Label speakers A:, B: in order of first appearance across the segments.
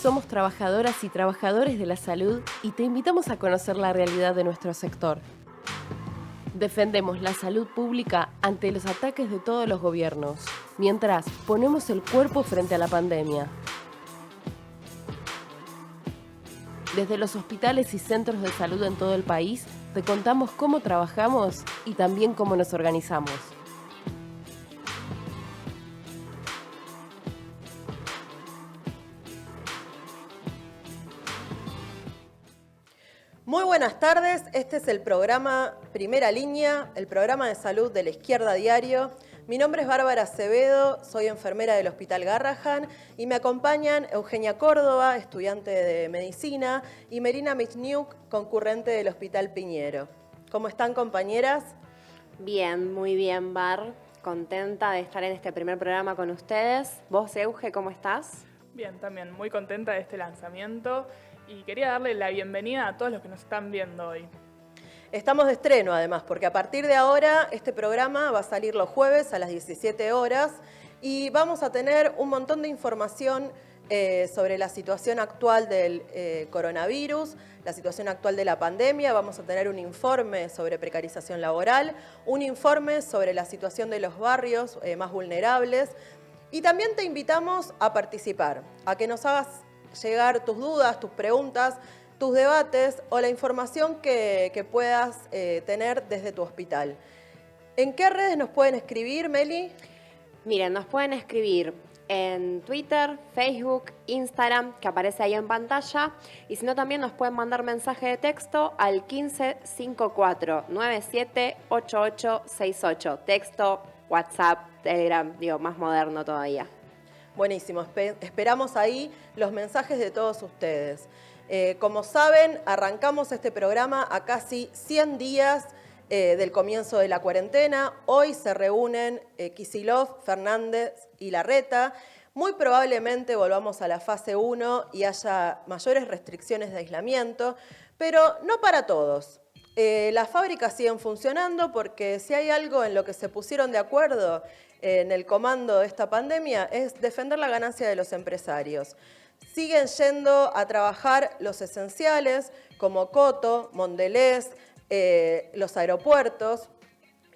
A: Somos trabajadoras y trabajadores de la salud y te invitamos a conocer la realidad de nuestro sector. Defendemos la salud pública ante los ataques de todos los gobiernos, mientras ponemos el cuerpo frente a la pandemia. Desde los hospitales y centros de salud en todo el país, te contamos cómo trabajamos y también cómo nos organizamos.
B: Muy buenas tardes, este es el programa Primera Línea, el programa de salud de La Izquierda Diario. Mi nombre es Bárbara Acevedo, soy enfermera del Hospital Garrahan y me acompañan Eugenia Córdoba, estudiante de Medicina, y Melina Michniuk, concurrente del Hospital Piñero. ¿Cómo están, compañeras?
C: Bien, muy bien, Bar. Contenta de estar en este primer programa con ustedes. ¿Vos, Euge, cómo estás?
D: Bien, también muy contenta de este lanzamiento y quería darle la bienvenida a todos los que nos están viendo hoy.
B: Estamos de estreno además, porque a partir de ahora este programa va a salir los jueves a las 17 horas y vamos a tener un montón de información sobre la situación actual del coronavirus, la situación actual de la pandemia. Vamos a tener un informe sobre precarización laboral, un informe sobre la situación de los barrios más vulnerables y también te invitamos a participar, a que nos hagas llegar tus dudas, tus preguntas, tus debates o la información que puedas tener desde tu hospital. ¿En qué redes nos pueden escribir, Meli?
C: Miren, nos pueden escribir en Twitter, Facebook, Instagram, que aparece ahí en pantalla, y si no también nos pueden mandar mensaje de texto al 1554-978868. Texto, WhatsApp, Telegram, más moderno todavía.
B: Buenísimo, esperamos ahí los mensajes de todos ustedes. Como saben, arrancamos este programa a casi 100 días del comienzo de la cuarentena. Hoy se reúnen Kicillof, Fernández y Larreta. Muy probablemente volvamos a la fase 1 y haya mayores restricciones de aislamiento, pero no para todos. Las fábricas siguen funcionando porque si hay algo en lo que se pusieron de acuerdo en el comando de esta pandemia es defender la ganancia de los empresarios. Siguen yendo a trabajar los esenciales como Coto, Mondelez, los aeropuertos.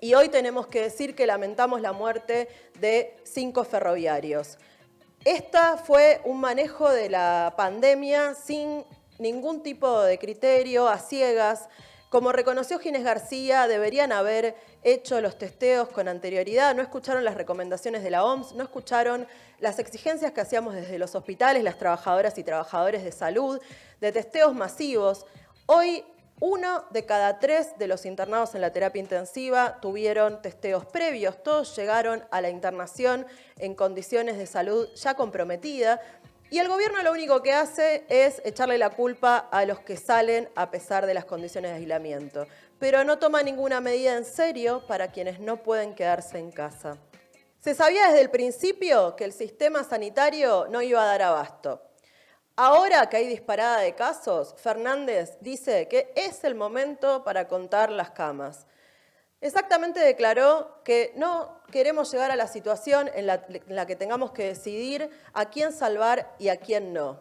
B: Y hoy tenemos que decir que lamentamos la muerte de 5 ferroviarios. Esta fue un manejo de la pandemia sin ningún tipo de criterio, a ciegas. Como reconoció Ginés García, deberían haber hecho los testeos con anterioridad, no escucharon las recomendaciones de la OMS, no escucharon las exigencias que hacíamos desde los hospitales, las trabajadoras y trabajadores de salud, de testeos masivos. Hoy, 1 de cada 3 de los internados en la terapia intensiva tuvieron testeos previos, todos llegaron a la internación en condiciones de salud ya comprometida. Y el gobierno lo único que hace es echarle la culpa a los que salen a pesar de las condiciones de aislamiento. Pero no toma ninguna medida en serio para quienes no pueden quedarse en casa. Se sabía desde el principio que el sistema sanitario no iba a dar abasto. Ahora que hay disparada de casos, Fernández dice que es el momento para contar las camas. Exactamente declaró que no queremos llegar a la situación en la que tengamos que decidir a quién salvar y a quién no.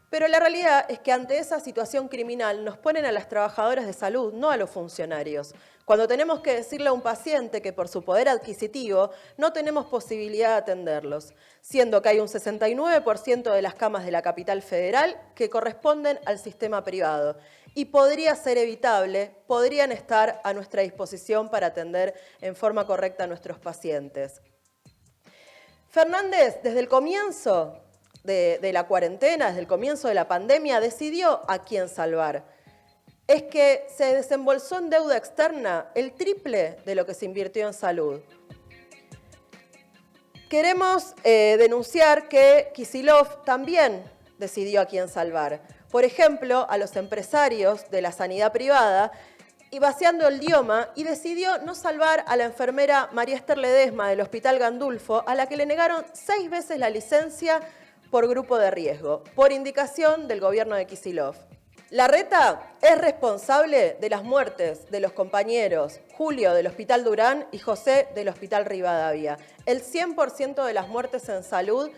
B: Pero la realidad es que ante esa situación criminal nos ponen a las trabajadoras de salud, no a los funcionarios. Cuando tenemos que decirle a un paciente que por su poder adquisitivo no tenemos posibilidad de atenderlos, siendo que hay un 69% de las camas de la capital federal que corresponden al sistema privado. Y podría ser evitable, podrían estar a nuestra disposición para atender en forma correcta a nuestros pacientes. Fernández, desde el comienzo de la cuarentena, desde el comienzo de la pandemia, decidió a quién salvar. Es que se desembolsó en deuda externa el triple de lo que se invirtió en salud. Queremos denunciar que Kicillof también decidió a quién salvar. Por ejemplo, a los empresarios de la sanidad privada, y vaciando el idioma, y decidió no salvar a la enfermera María Esther Ledesma del Hospital Gandulfo, a la que le negaron 6 veces la licencia por grupo de riesgo, por indicación del gobierno de Kicillof. Larreta es responsable de las muertes de los compañeros Julio del Hospital Durán y José del Hospital Rivadavia. El 100% de las muertes en salud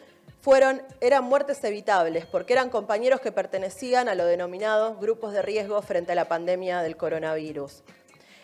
B: eran muertes evitables porque eran compañeros que pertenecían a los denominados grupos de riesgo frente a la pandemia del coronavirus.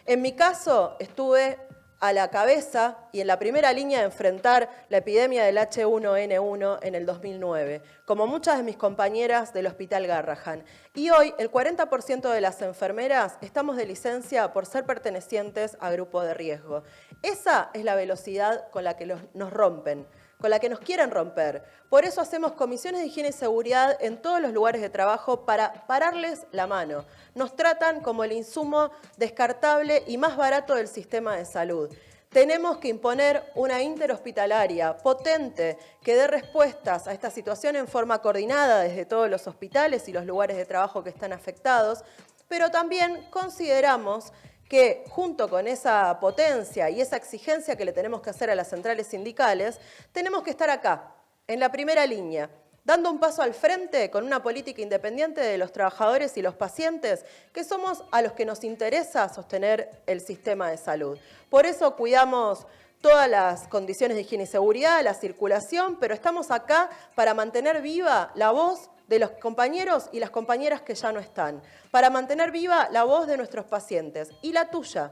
B: En mi caso, estuve a la cabeza y en la primera línea de enfrentar la epidemia del H1N1 en el 2009, como muchas de mis compañeras del Hospital Garrahan. Y hoy el 40% de las enfermeras estamos de licencia por ser pertenecientes a grupos de riesgo. Esa es la velocidad con la que nos rompen, con la que nos quieren romper. Por eso hacemos comisiones de higiene y seguridad en todos los lugares de trabajo para pararles la mano. Nos tratan como el insumo descartable y más barato del sistema de salud. Tenemos que imponer una interhospitalaria potente que dé respuestas a esta situación en forma coordinada desde todos los hospitales y los lugares de trabajo que están afectados, pero también consideramos que junto con esa potencia y esa exigencia que le tenemos que hacer a las centrales sindicales, tenemos que estar acá, en la primera línea, dando un paso al frente con una política independiente de los trabajadores y los pacientes, que somos a los que nos interesa sostener el sistema de salud. Por eso cuidamos todas las condiciones de higiene y seguridad, la circulación, pero estamos acá para mantener viva la voz de los compañeros y las compañeras que ya no están, para mantener viva la voz de nuestros pacientes y la tuya,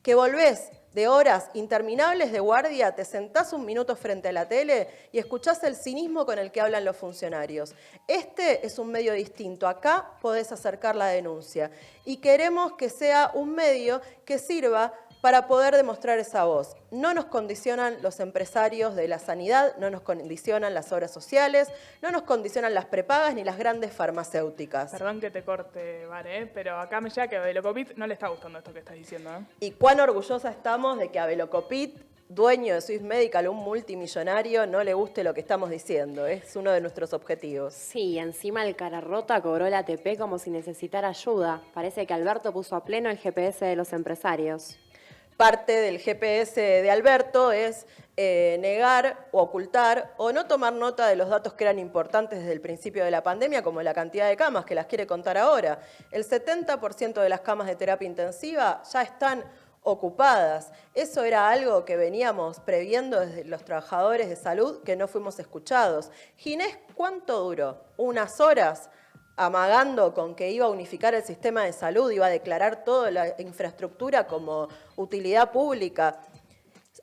B: que volvés de horas interminables de guardia, te sentás un minuto frente a la tele y escuchás el cinismo con el que hablan los funcionarios. Este es un medio distinto, acá podés acercar la denuncia y queremos que sea un medio que sirva para poder demostrar esa voz. No nos condicionan los empresarios de la sanidad, no nos condicionan las obras sociales, no nos condicionan las prepagas ni las grandes farmacéuticas.
D: Perdón que te corte, Vare, pero acá me llega que a Velocopit no le está gustando esto que estás diciendo.
B: Y cuán orgullosa estamos de que a Velocopit, dueño de Swiss Medical, un multimillonario, no le guste lo que estamos diciendo. Es uno de nuestros objetivos.
C: Sí, encima el cara rota cobró el ATP como si necesitara ayuda. Parece que Alberto puso a pleno el GPS de los empresarios.
B: Parte del GPS de Alberto es negar o ocultar o no tomar nota de los datos que eran importantes desde el principio de la pandemia, como la cantidad de camas, que las quiere contar ahora. El 70% de las camas de terapia intensiva ya están ocupadas. Eso era algo que veníamos previendo desde los trabajadores de salud que no fuimos escuchados. Ginés, ¿cuánto duró? ¿Unas horas? Amagando con que iba a unificar el sistema de salud, iba a declarar toda la infraestructura como utilidad pública.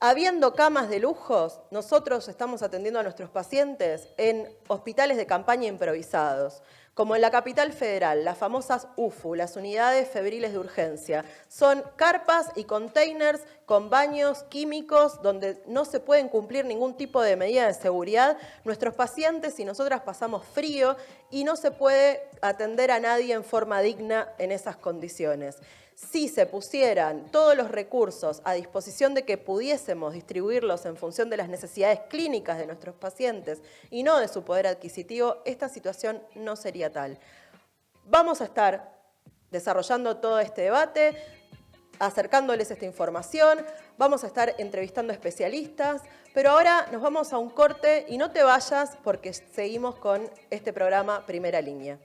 B: Habiendo camas de lujos, nosotros estamos atendiendo a nuestros pacientes en hospitales de campaña improvisados, como en la capital federal, las famosas UFU, las unidades febriles de urgencia. Son carpas y containers con baños químicos donde no se pueden cumplir ningún tipo de medida de seguridad. Nuestros pacientes y nosotras pasamos frío y no se puede atender a nadie en forma digna en esas condiciones. Si se pusieran todos los recursos a disposición de que pudiésemos distribuirlos en función de las necesidades clínicas de nuestros pacientes y no de su poder adquisitivo, esta situación no sería tal. Vamos a estar desarrollando todo este debate, acercándoles esta información, vamos a estar entrevistando especialistas, pero ahora nos vamos a un corte y no te vayas porque seguimos con este programa Primera Línea.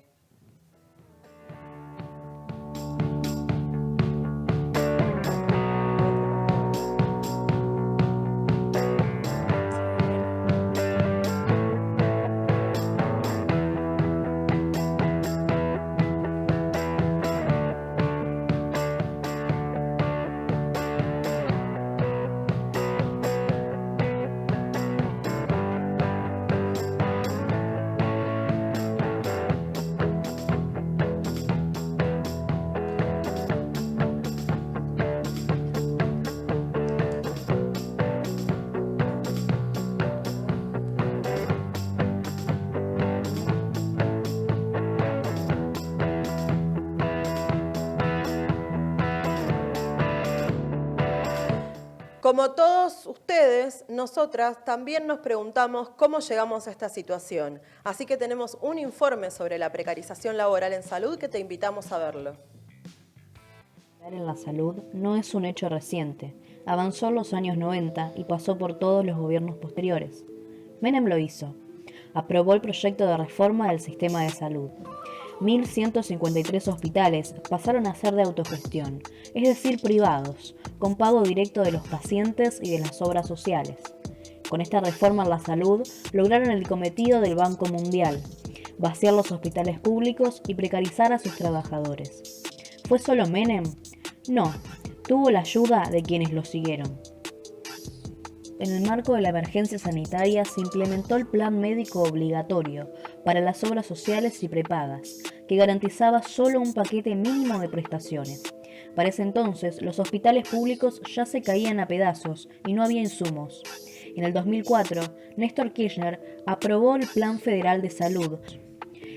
B: Como todos ustedes, nosotras también nos preguntamos cómo llegamos a esta situación. Así que tenemos un informe sobre la precarización laboral en salud que te invitamos a verlo.
E: En la salud no es un hecho reciente. Avanzó en los años 90 y pasó por todos los gobiernos posteriores. Menem lo hizo. Aprobó el proyecto de reforma del sistema de salud. 1.153 hospitales pasaron a ser de autogestión, es decir, privados, con pago directo de los pacientes y de las obras sociales. Con esta reforma en la salud, lograron el cometido del Banco Mundial: vaciar los hospitales públicos y precarizar a sus trabajadores. ¿Fue solo Menem? No, tuvo la ayuda de quienes lo siguieron. En el marco de la emergencia sanitaria se implementó el Plan Médico Obligatorio para las obras sociales y prepagas, que garantizaba solo un paquete mínimo de prestaciones. Para ese entonces, los hospitales públicos ya se caían a pedazos y no había insumos. En el 2004, Néstor Kirchner aprobó el Plan Federal de Salud.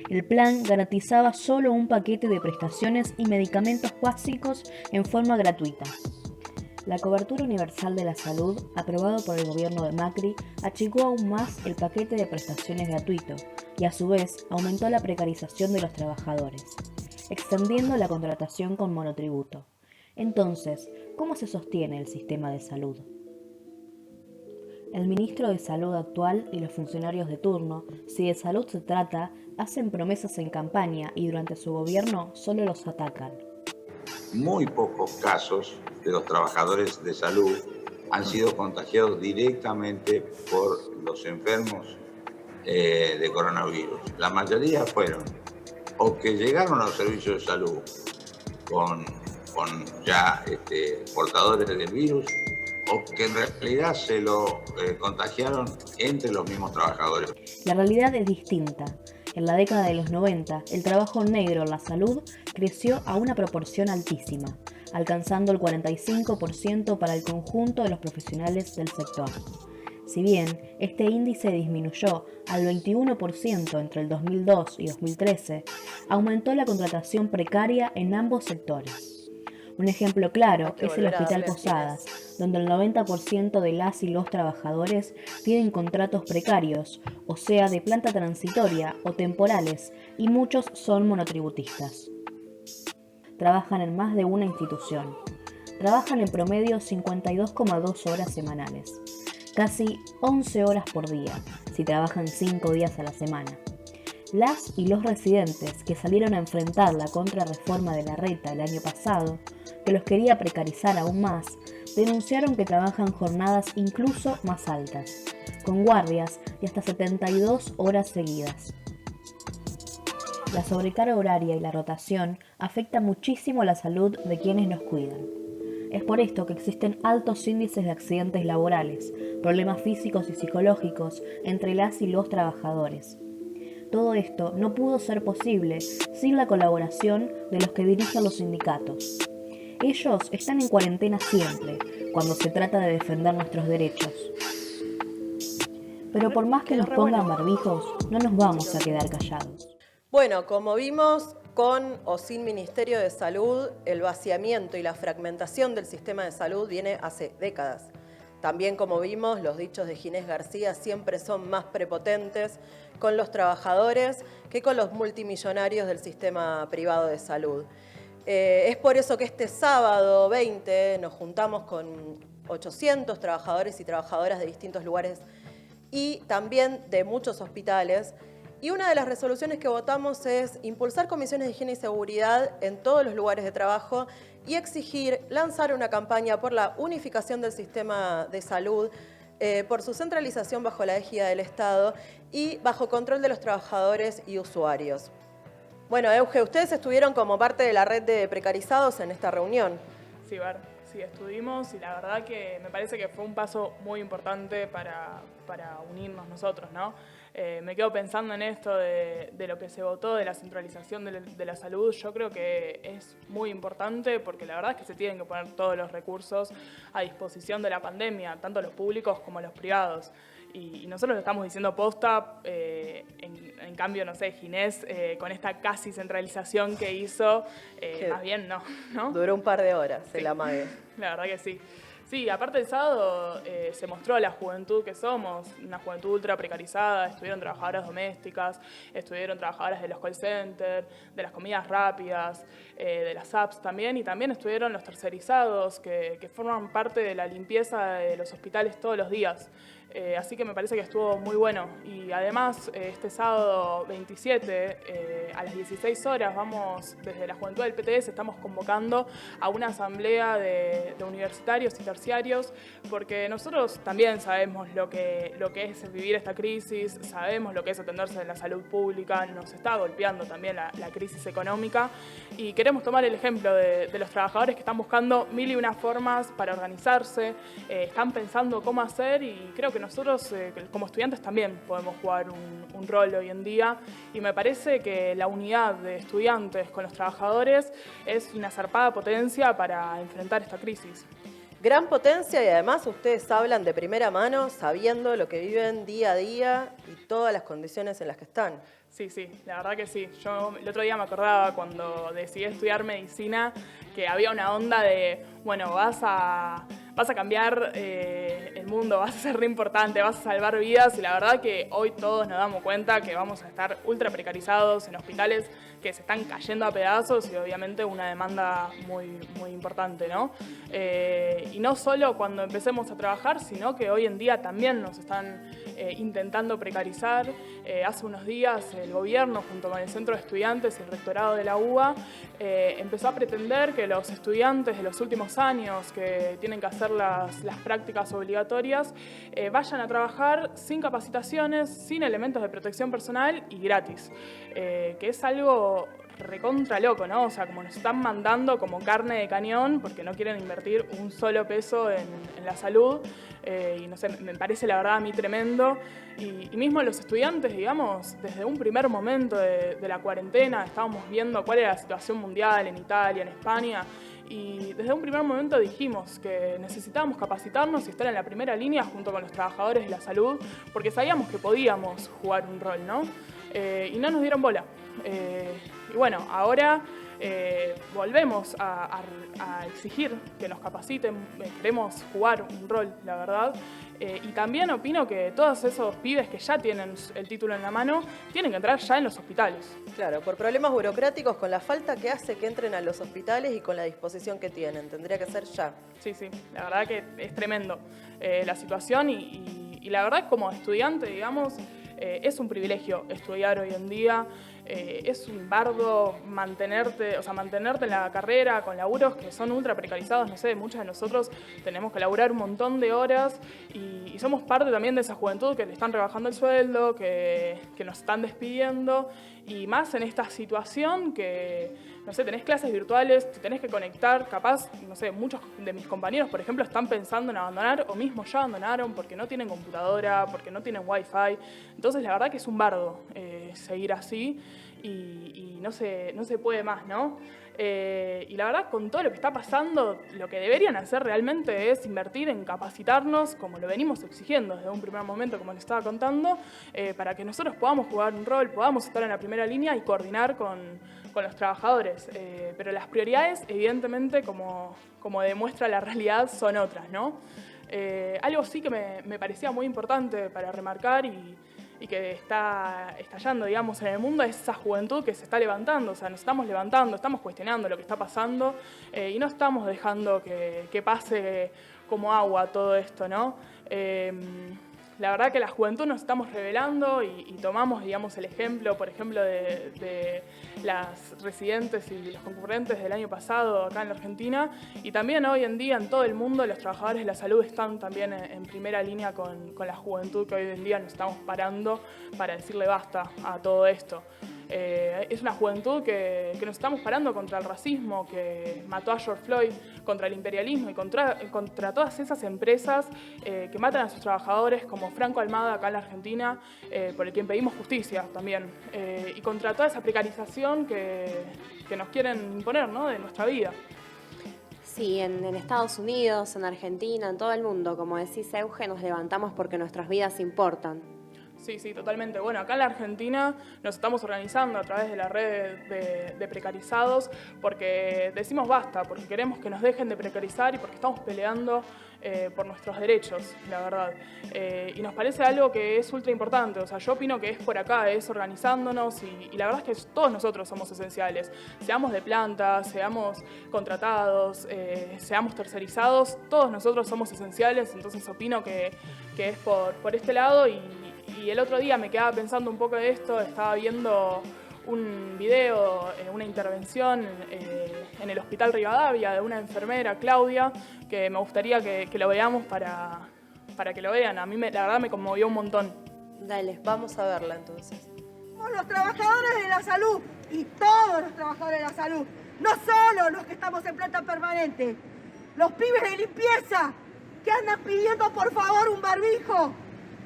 E: El plan garantizaba solo un paquete de prestaciones y medicamentos básicos en forma gratuita. La cobertura universal de la salud, aprobado por el gobierno de Macri, achicó aún más el paquete de prestaciones gratuito y a su vez aumentó la precarización de los trabajadores, extendiendo la contratación con monotributo. Entonces, ¿cómo se sostiene el sistema de salud? El ministro de Salud actual y los funcionarios de turno, si de salud se trata, hacen promesas en campaña y durante su gobierno solo los atacan.
F: Muy pocos casos de los trabajadores de salud han sido contagiados directamente por los enfermos de coronavirus. La mayoría fueron o que llegaron a los servicios de salud con ya portadores del virus, o que en realidad se lo contagiaron entre los mismos trabajadores.
E: La realidad es distinta. En la década de los 90, el trabajo negro en la salud creció a una proporción altísima, alcanzando el 45% para el conjunto de los profesionales del sector. Si bien este índice disminuyó al 21% entre el 2002 y 2013, aumentó la contratación precaria en ambos sectores. Un ejemplo claro es el Hospital Posadas, donde el 90% de las y los trabajadores tienen contratos precarios, o sea, de planta transitoria o temporales, y muchos son monotributistas. Trabajan en más de una institución. Trabajan en promedio 52,2 horas semanales, casi 11 horas por día, si trabajan 5 días a la semana. Las y los residentes que salieron a enfrentar la contrarreforma de Larreta el año pasado, que los quería precarizar aún más, denunciaron que trabajan jornadas incluso más altas, con guardias de hasta 72 horas seguidas. La sobrecarga horaria y la rotación afecta muchísimo la salud de quienes nos cuidan. Es por esto que existen altos índices de accidentes laborales, problemas físicos y psicológicos entre las y los trabajadores. Todo esto no pudo ser posible sin la colaboración de los que dirigen los sindicatos. Ellos están en cuarentena siempre, cuando se trata de defender nuestros derechos. Pero por más que nos pongan barbijos, no nos vamos a quedar callados.
B: Bueno, como vimos, con o sin Ministerio de Salud, el vaciamiento y la fragmentación del sistema de salud viene hace décadas. También, como vimos, los dichos de Ginés García siempre son más prepotentes con los trabajadores que con los multimillonarios del sistema privado de salud. Es por eso que este sábado 20 nos juntamos con 800 trabajadores y trabajadoras de distintos lugares y también de muchos hospitales. Y una de las resoluciones que votamos es impulsar comisiones de higiene y seguridad en todos los lugares de trabajo y exigir lanzar una campaña por la unificación del sistema de salud, por su centralización bajo la égida del Estado y bajo control de los trabajadores y usuarios. Bueno, Euge, ustedes estuvieron como parte de la red de precarizados en esta reunión.
D: Sí, Bar, sí, estuvimos y la verdad que me parece que fue un paso muy importante para unirnos nosotros, ¿no? Me quedo pensando en esto de lo que se votó, de la centralización de la salud. Yo creo que es muy importante porque la verdad es que se tienen que poner todos los recursos a disposición de la pandemia, tanto los públicos como los privados. Y nosotros lo estamos diciendo posta, en cambio, no sé, Ginés, con esta casi centralización que hizo, más bien no.
B: Duró un par de horas, sí. El amague.
D: La verdad que sí. Sí, aparte el sábado se mostró la juventud que somos, una juventud ultra precarizada. Estuvieron trabajadoras domésticas, estuvieron trabajadoras de los call centers, de las comidas rápidas, de las apps también, y también estuvieron los tercerizados que forman parte de la limpieza de los hospitales todos los días. Así que me parece que estuvo muy bueno. Y además, este sábado 27, a las 16 horas, vamos, desde la Juventud del PTS, estamos convocando a una asamblea de universitarios y terciarios, porque nosotros también sabemos lo que es vivir esta crisis, sabemos lo que es atenderse de la salud pública, nos está golpeando también la crisis económica, y queremos tomar el ejemplo de los trabajadores que están buscando mil y una formas para organizarse, están pensando cómo hacer, y creo que nosotros como estudiantes también podemos jugar un rol hoy en día, y me parece que la unidad de estudiantes con los trabajadores es una zarpada potencia para enfrentar esta crisis.
B: Gran potencia, y además ustedes hablan de primera mano sabiendo lo que viven día a día y todas las condiciones en las que están.
D: Sí, la verdad que sí. Yo el otro día me acordaba cuando decidí estudiar medicina que había una onda de, bueno, vas a cambiar el mundo, vas a ser re importante, vas a salvar vidas, y la verdad que hoy todos nos damos cuenta que vamos a estar ultra precarizados en hospitales que se están cayendo a pedazos, y obviamente una demanda muy, muy importante, ¿no? Y no solo cuando empecemos a trabajar, sino que hoy en día también nos están intentando precarizar. Hace unos días el gobierno, junto con el Centro de Estudiantes y el Rectorado de la UBA, empezó a pretender que los estudiantes de los últimos años que tienen que hacer las prácticas obligatorias vayan a trabajar sin capacitaciones, sin elementos de protección personal y gratis, que es algo recontra loco, ¿no? O sea, como nos están mandando como carne de cañón porque no quieren invertir un solo peso en la salud, y no sé, me parece la verdad a mí tremendo. Y mismo los estudiantes, digamos, desde un primer momento de la cuarentena estábamos viendo cuál era la situación mundial en Italia, en España, y desde un primer momento dijimos que necesitábamos capacitarnos y estar en la primera línea junto con los trabajadores de la salud, porque sabíamos que podíamos jugar un rol, ¿no? Y no nos dieron bola. Y bueno, ahora volvemos a exigir que nos capaciten, queremos jugar un rol, la verdad. Y también opino que todos esos pibes que ya tienen el título en la mano tienen que entrar ya en los hospitales.
B: Claro, por problemas burocráticos, con la falta que hace que entren a los hospitales y con la disposición que tienen. Tendría que ser ya.
D: Sí, la verdad que es tremendo la situación, y la verdad como estudiante, digamos, es un privilegio estudiar hoy en día. Es un bardo mantenerte en la carrera con laburos que son ultra precarizados. No sé, muchos de nosotros tenemos que laburar un montón de horas, y somos parte también de esa juventud que le están rebajando el sueldo, que nos están despidiendo, y más en esta situación que, no sé, tenés clases virtuales, te tenés que conectar, capaz, no sé, muchos de mis compañeros, por ejemplo, están pensando en abandonar, o mismo ya abandonaron porque no tienen computadora, porque no tienen wifi. Entonces la verdad que es un bardo seguir así, y no se puede más, ¿no? Y la verdad, con todo lo que está pasando, lo que deberían hacer realmente es invertir en capacitarnos, como lo venimos exigiendo desde un primer momento, como les estaba contando, para que nosotros podamos jugar un rol, podamos estar en la primera línea y coordinar con los trabajadores. Pero las prioridades, evidentemente, como demuestra la realidad, son otras, ¿no? Algo sí que me parecía muy importante para remarcar y que está estallando, digamos, en el mundo, es esa juventud que se está levantando. O sea, nos estamos levantando, estamos cuestionando lo que está pasando, y no estamos dejando que pase como agua todo esto, ¿no? La verdad que la juventud nos estamos rebelando y tomamos, digamos, el ejemplo, por ejemplo, de las residentes y los concurrentes del año pasado acá en la Argentina, y también hoy en día en todo el mundo los trabajadores de la salud están también en primera línea con la juventud, que hoy en día nos estamos parando para decirle basta a todo esto. Es una juventud que nos estamos parando contra el racismo que mató a George Floyd, contra el imperialismo y contra todas esas empresas que matan a sus trabajadores, como Franco Almada acá en la Argentina, por el quien pedimos justicia también, y contra toda esa precarización que nos quieren imponer, ¿no?, de nuestra vida.
C: Sí, en Estados Unidos, en Argentina, en todo el mundo, como decís, Euge, nos levantamos porque nuestras vidas importan.
D: Sí, totalmente. Bueno, acá en la Argentina nos estamos organizando a través de la red de precarizados porque decimos basta, porque queremos que nos dejen de precarizar y porque estamos peleando por nuestros derechos, la verdad. Y nos parece algo que es ultra importante. O sea, yo opino que es por acá, es organizándonos y la verdad es que todos nosotros somos esenciales. Seamos de planta, seamos contratados, seamos tercerizados, todos nosotros somos esenciales, entonces opino que es por este lado y el otro día me quedaba pensando un poco de esto, estaba viendo un video, una intervención en el Hospital Rivadavia de una enfermera, Claudia, que me gustaría que lo veamos para que lo vean. A mí la verdad me conmovió un montón.
B: Dale, vamos a verla entonces.
G: Somos los trabajadores de la salud y todos los trabajadores de la salud, no solo los que estamos en planta permanente, los pibes de limpieza que andan pidiendo por favor un barbijo,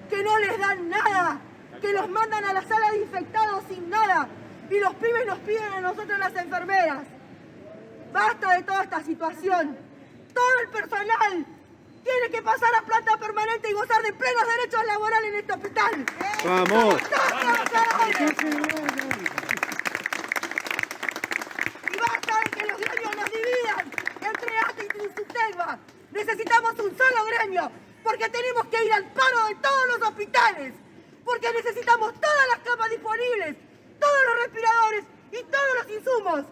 G: que no les dan nada, que los mandan a la sala de infectados sin nada y los pibes nos piden a nosotros las enfermeras. Basta de toda esta situación. Todo el personal tiene que pasar a planta permanente y gozar de plenos derechos laborales en este hospital.
H: ¡Vamos!
G: Y basta de que los gremios nos dividan entre ATE y Subtelva. Necesitamos un solo gremio, porque tenemos que ir al paro de todos los hospitales, porque necesitamos todas las camas disponibles, todos los respiradores y todos los insumos.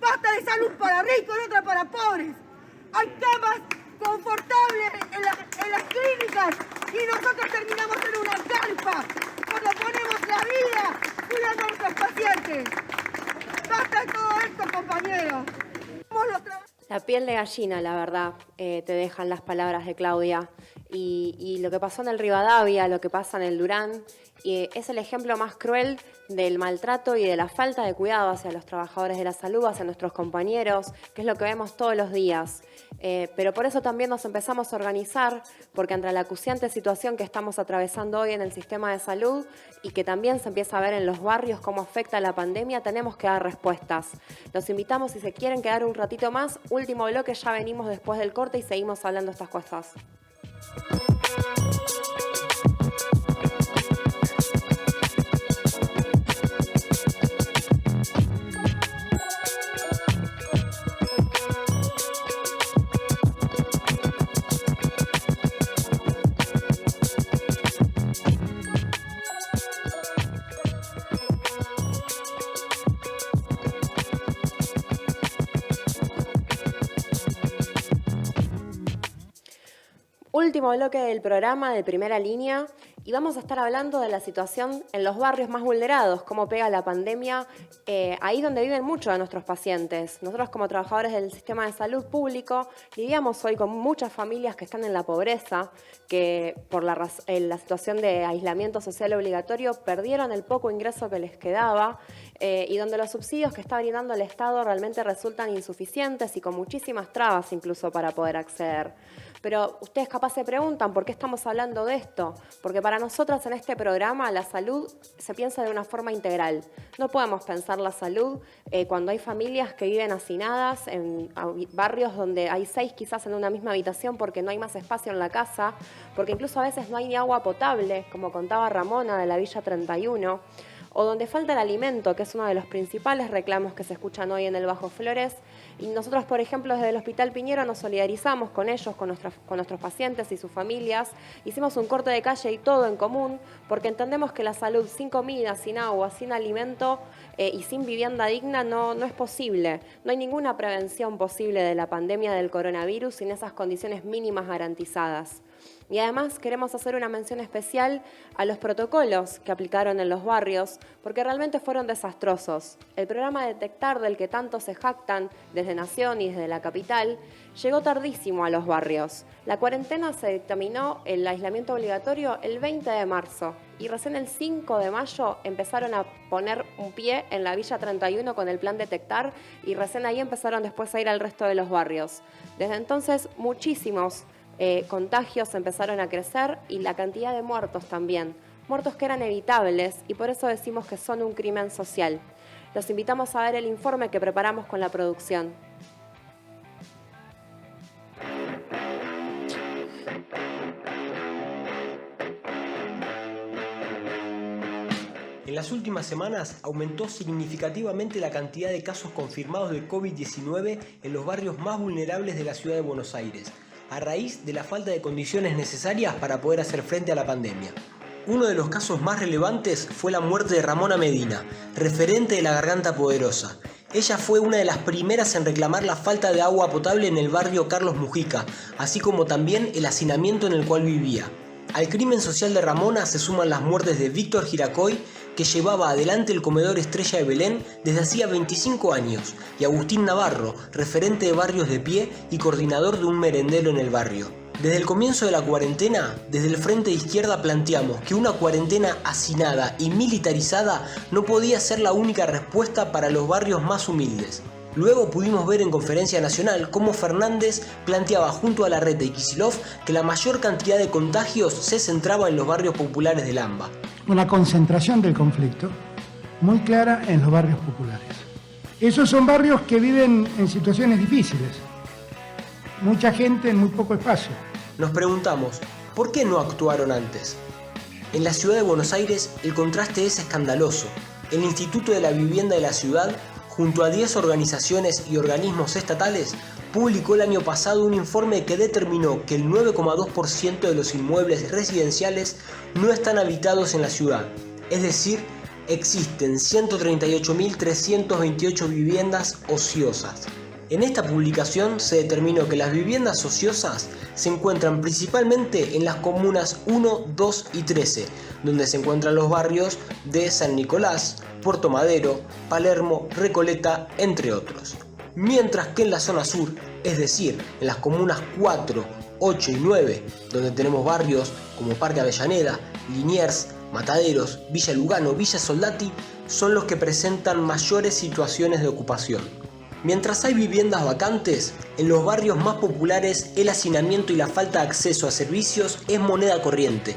G: Basta de salud para ricos y otra para pobres. Hay camas confortables en las clínicas y nosotros terminamos en una carpa cuando ponemos la vida cuidando a nuestros pacientes. Basta de todo esto, compañeros. Somos los
C: La piel de gallina, la verdad, te dejan las palabras de Claudia. Y lo que pasó en el Rivadavia, lo que pasa en el Durán, es el ejemplo más cruel del maltrato y de la falta de cuidado hacia los trabajadores de la salud, hacia nuestros compañeros, que es lo que vemos todos los días. Pero por eso también nos empezamos a organizar, porque ante la acuciante situación que estamos atravesando hoy en el sistema de salud y que también se empieza a ver en los barrios cómo afecta la pandemia, tenemos que dar respuestas. Los invitamos, si se quieren quedar un ratito más, último bloque, ya venimos después del corte y seguimos hablando de estas cosas. Último bloque del programa de Primera Línea y vamos a estar hablando de la situación en los barrios más vulnerados, cómo pega la pandemia ahí donde viven muchos de nuestros pacientes. Nosotros como trabajadores del sistema de salud público lidiamos hoy con muchas familias que están en la pobreza, que por la situación de aislamiento social obligatorio perdieron el poco ingreso que les quedaba y donde los subsidios que está brindando el Estado realmente resultan insuficientes y con muchísimas trabas incluso para poder acceder. Pero ustedes capaz se preguntan por qué estamos hablando de esto, porque para nosotras en este programa la salud se piensa de una forma integral. No podemos pensar la salud cuando hay familias que viven hacinadas en barrios donde hay 6 quizás en una misma habitación porque no hay más espacio en la casa, porque incluso a veces no hay ni agua potable, como contaba Ramona de la Villa 31, o donde falta el alimento, que es uno de los principales reclamos que se escuchan hoy en el Bajo Flores. Y nosotros, por ejemplo, desde el Hospital Piñero nos solidarizamos con ellos, con nuestros pacientes y sus familias. Hicimos un corte de calle y todo en común, porque entendemos que la salud sin comida, sin agua, sin alimento y sin vivienda digna no es posible. No hay ninguna prevención posible de la pandemia del coronavirus sin esas condiciones mínimas garantizadas. Y además queremos hacer una mención especial a los protocolos que aplicaron en los barrios, porque realmente fueron desastrosos. El programa Detectar, del que tanto se jactan desde Nación y desde la capital, llegó tardísimo a los barrios. La cuarentena se dictaminó el aislamiento obligatorio el 20 de marzo y recién el 5 de mayo empezaron a poner un pie en la Villa 31 con el plan Detectar y recién ahí empezaron después a ir al resto de los barrios. Desde entonces muchísimos contagios empezaron a crecer y la cantidad de muertos también. Muertos que eran evitables y por eso decimos que son un crimen social. Los invitamos a ver el informe que preparamos con la producción.
H: las últimas semanas aumentó significativamente la cantidad de casos confirmados de COVID-19 en los barrios más vulnerables de la ciudad de Buenos Aires, a raíz de la falta de condiciones necesarias para poder hacer frente a la pandemia. Uno de los casos más relevantes fue la muerte de Ramona Medina, referente de la Garganta Poderosa. Ella fue una de las primeras en reclamar la falta de agua potable en el barrio Carlos Mujica, así como también el hacinamiento en el cual vivía. Al crimen social de Ramona se suman las muertes de Víctor Giracoy, que llevaba adelante el comedor Estrella de Belén desde hacía 25 años, y Agustín Navarro, referente de Barrios de Pie y coordinador de un merendero en el barrio. Desde el comienzo de la cuarentena, desde el Frente de Izquierda planteamos que una cuarentena hacinada y militarizada no podía ser la única respuesta para los barrios más humildes. Luego pudimos ver en conferencia nacional cómo Fernández planteaba junto a Larreta y Kicillof que la mayor cantidad de contagios se centraba en los barrios populares del AMBA.
I: Una concentración del conflicto muy clara en los barrios populares. Esos son barrios que viven en situaciones difíciles. Mucha gente en muy poco espacio.
H: Nos preguntamos, ¿por qué no actuaron antes? En la ciudad de Buenos Aires el contraste es escandaloso. El Instituto de la Vivienda de la ciudad, junto a 10 organizaciones y organismos estatales, publicó el año pasado un informe que determinó que el 9,2% de los inmuebles residenciales no están habitados en la ciudad. Es decir, existen 138.328 viviendas ociosas. En esta publicación se determinó que las viviendas ociosas se encuentran principalmente en las comunas 1, 2 y 13, donde se encuentran los barrios de San Nicolás, Puerto Madero, Palermo, Recoleta, entre otros. Mientras que en la zona sur, es decir, en las comunas 4, 8 y 9, donde tenemos barrios como Parque Avellaneda, Liniers, Mataderos, Villa Lugano, Villa Soldati, son los que presentan mayores situaciones de ocupación. Mientras hay viviendas vacantes, en los barrios más populares el hacinamiento y la falta de acceso a servicios es moneda corriente.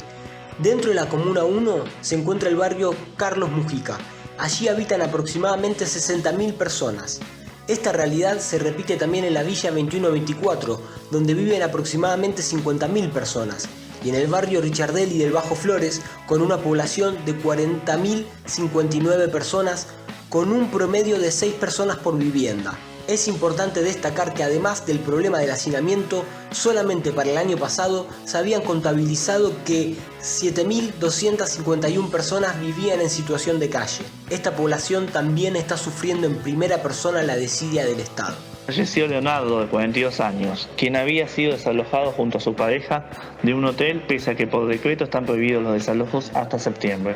H: Dentro de la Comuna 1 se encuentra el barrio Carlos Mujica. Allí habitan aproximadamente 60.000 personas. Esta realidad se repite también en la Villa 2124, donde viven aproximadamente 50.000 personas, y en el barrio Richardelli del Bajo Flores, con una población de 40.059 personas, con un promedio de 6 personas por vivienda. Es importante destacar que además del problema del hacinamiento, solamente para el año pasado se habían contabilizado que 7.251 personas vivían en situación de calle. Esta población también está sufriendo en primera persona la desidia del Estado.
J: Falleció Leonardo, de 42 años, quien había sido desalojado junto a su pareja de un hotel, pese a que por decreto están prohibidos los desalojos hasta septiembre.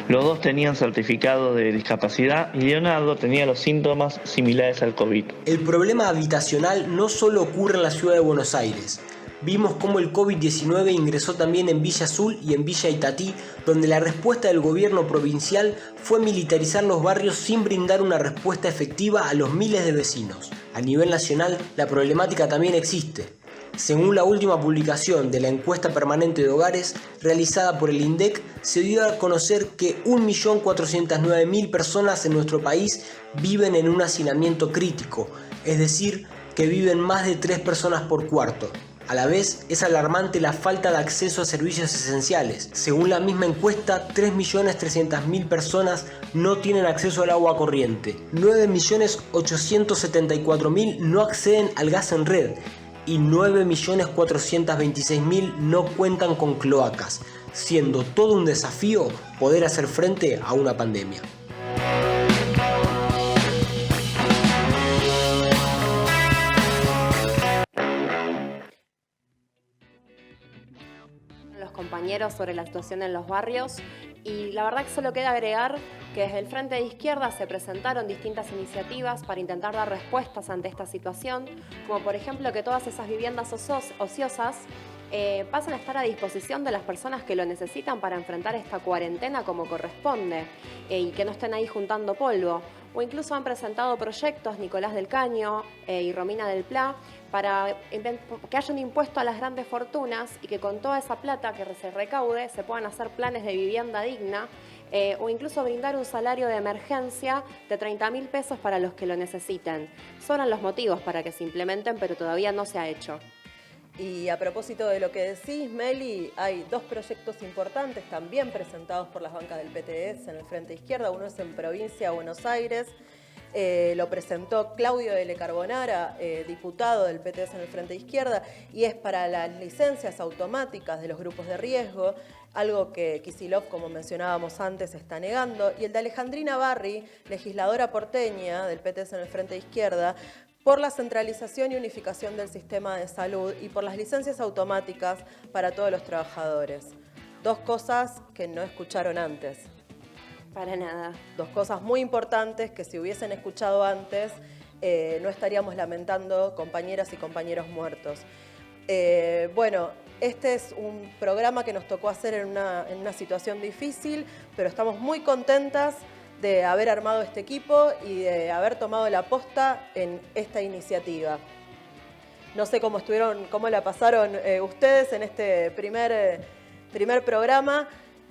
J: Los dos tenían certificado de discapacidad y Leonardo tenía los síntomas similares al COVID.
H: El problema habitacional no solo ocurre en la ciudad de Buenos Aires. Vimos cómo el COVID-19 ingresó también en Villa Azul y en Villa Itatí, donde la respuesta del gobierno provincial fue militarizar los barrios sin brindar una respuesta efectiva a los miles de vecinos. A nivel nacional, la problemática también existe. Según la última publicación de la encuesta permanente de hogares realizada por el INDEC, se dio a conocer que 1.409.000 personas en nuestro país viven en un hacinamiento crítico, es decir, que viven más de 3 personas por cuarto. A la vez, es alarmante la falta de acceso a servicios esenciales. Según la misma encuesta, 3.300.000 personas no tienen acceso al agua corriente, 9.874.000 no acceden al gas en red y 9.426.000 no cuentan con cloacas, siendo todo un desafío poder hacer frente a una pandemia.
C: Los compañeros sobre la situación en los barrios, y la verdad que solo queda agregar que desde el Frente de Izquierda se presentaron distintas iniciativas para intentar dar respuestas ante esta situación, como por ejemplo que todas esas viviendas ociosas pasen a estar a disposición de las personas que lo necesitan para enfrentar esta cuarentena como corresponde, y que no estén ahí juntando polvo. O incluso han presentado proyectos Nicolás del Caño y Romina del Pla para que haya un impuesto a las grandes fortunas y que con toda esa plata que se recaude se puedan hacer planes de vivienda digna, o incluso brindar un salario de emergencia de 30.000 pesos para los que lo necesiten. Sobran los motivos para que se implementen, pero todavía no se ha hecho.
B: Y a propósito de lo que decís, Meli, hay 2 proyectos importantes también presentados por las bancas del PTS en el Frente Izquierda. Uno es en Provincia de Buenos Aires. Lo presentó Claudio L. Carbonara, diputado del PTS en el Frente Izquierda, y es para las licencias automáticas de los grupos de riesgo, algo que Kicillof, como mencionábamos antes, está negando. Y el de Alejandrina Barri, legisladora porteña del PTS en el Frente Izquierda, por la centralización y unificación del sistema de salud y por las licencias automáticas para todos los trabajadores. 2 cosas que no escucharon antes.
C: Para nada.
B: 2 cosas muy importantes que si hubiesen escuchado antes, no estaríamos lamentando compañeras y compañeros muertos. Bueno, este es un programa que nos tocó hacer en una situación difícil, pero estamos muy contentas de haber armado este equipo y de haber tomado la posta en esta iniciativa. No sé cómo la pasaron ustedes en este primer programa,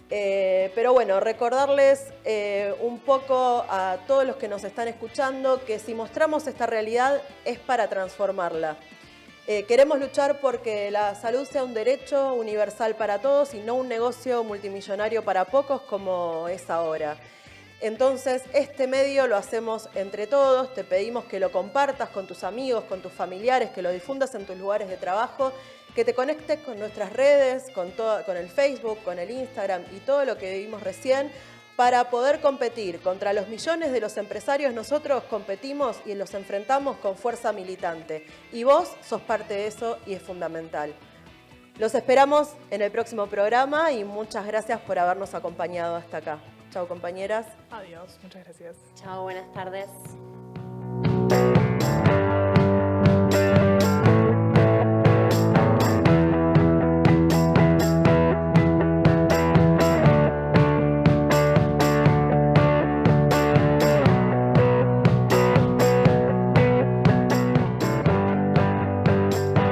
B: pero bueno, recordarles un poco a todos los que nos están escuchando que si mostramos esta realidad es para transformarla. Queremos luchar porque la salud sea un derecho universal para todos y no un negocio multimillonario para pocos como es ahora. Entonces, este medio lo hacemos entre todos, te pedimos que lo compartas con tus amigos, con tus familiares, que lo difundas en tus lugares de trabajo, que te conectes con nuestras redes, con el Facebook, con el Instagram y todo lo que vimos recién, para poder competir contra los millones de los empresarios. Nosotros competimos y los enfrentamos con fuerza militante. Y vos sos parte de eso y es fundamental. Los esperamos en el próximo programa y muchas gracias por habernos acompañado hasta acá. Chao, compañeras.
D: Adiós, muchas gracias.
C: Chao, buenas tardes.